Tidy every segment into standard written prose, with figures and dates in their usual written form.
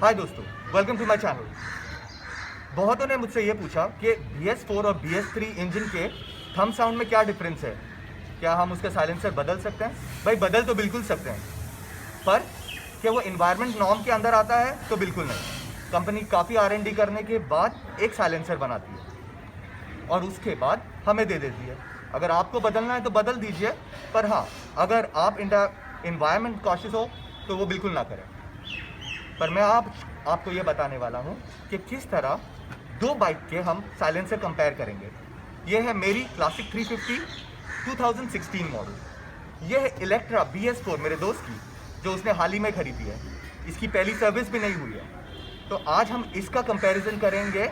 हाय दोस्तों, welcome to my channel. बहुतों ने मुझसे ये पूछा कि BS4 और BS3 इंजन के थंब साउंड में क्या डिफरेंस है, क्या हम उसका साइलेंसर बदल सकते हैं? भाई बदल तो बिल्कुल सकते हैं, पर क्या वो इन्वायरमेंट नॉर्म के अंदर आता है? तो बिल्कुल नहीं। कंपनी काफ़ी R&D करने के बाद एक साइलेंसर बनाती है और उसके बाद हमें दे देती है। अगर आपको बदलना है तो बदल दीजिए, पर हाँ, अगर आप इन्वायरमेंट कॉशियस हो तो वो बिल्कुल ना करें। पर मैं आपको ये बताने वाला हूँ कि किस तरह दो बाइक के हम साइलेंसर कंपेयर करेंगे। ये है मेरी क्लासिक 350 2016 मॉडल। ये है इलेक्ट्रा BS4 मेरे दोस्त की, जो उसने हाल ही में खरीदी है। इसकी पहली सर्विस भी नहीं हुई है। तो आज हम इसका कंपैरिजन करेंगे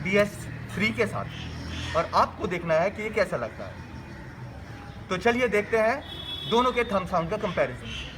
BS3 के साथ और आपको देखना है कि ये कैसा लगता है। तो चलिए देखते हैं दोनों के थंब साउंड का कंपैरिजन।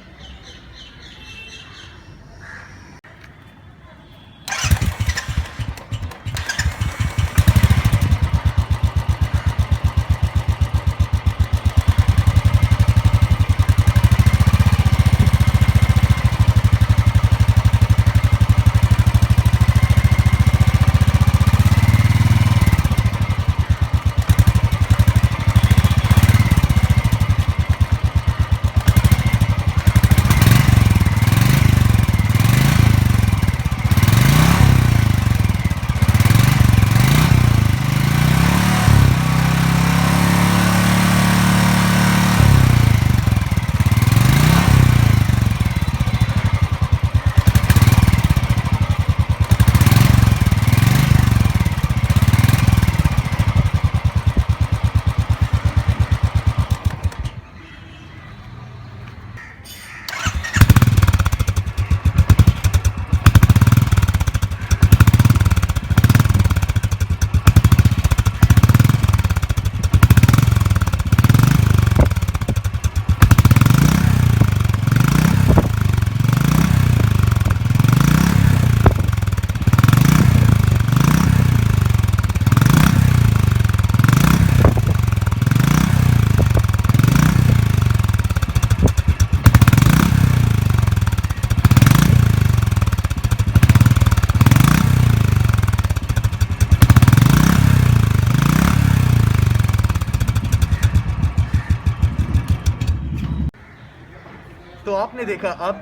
तो आपने देखा, अब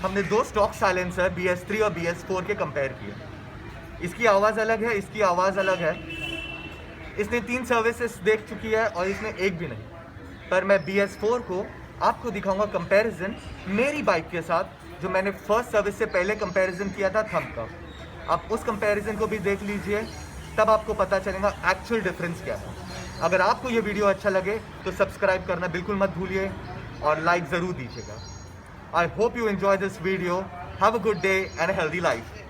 हमने दो स्टॉक साइलेंसर BS3 और BS4 के कंपेयर किए। इसकी आवाज़ अलग है, इसकी आवाज़ अलग है। इसने 3 सर्विसेज देख चुकी है और इसने एक भी नहीं। पर मैं BS4 को आपको दिखाऊंगा कंपैरिजन मेरी बाइक के साथ, जो मैंने फर्स्ट सर्विस से पहले कंपैरिजन किया था थंब का। आप उस कंपैरिजन को भी देख लीजिए, तब आपको पता चलेगा एक्चुअल डिफरेंस क्या है। अगर आपको ये वीडियो अच्छा लगे तो सब्सक्राइब करना बिल्कुल मत भूलिए और लाइक ज़रूर दीजिएगा। I hope you enjoy this video. Have a good day and a healthy life.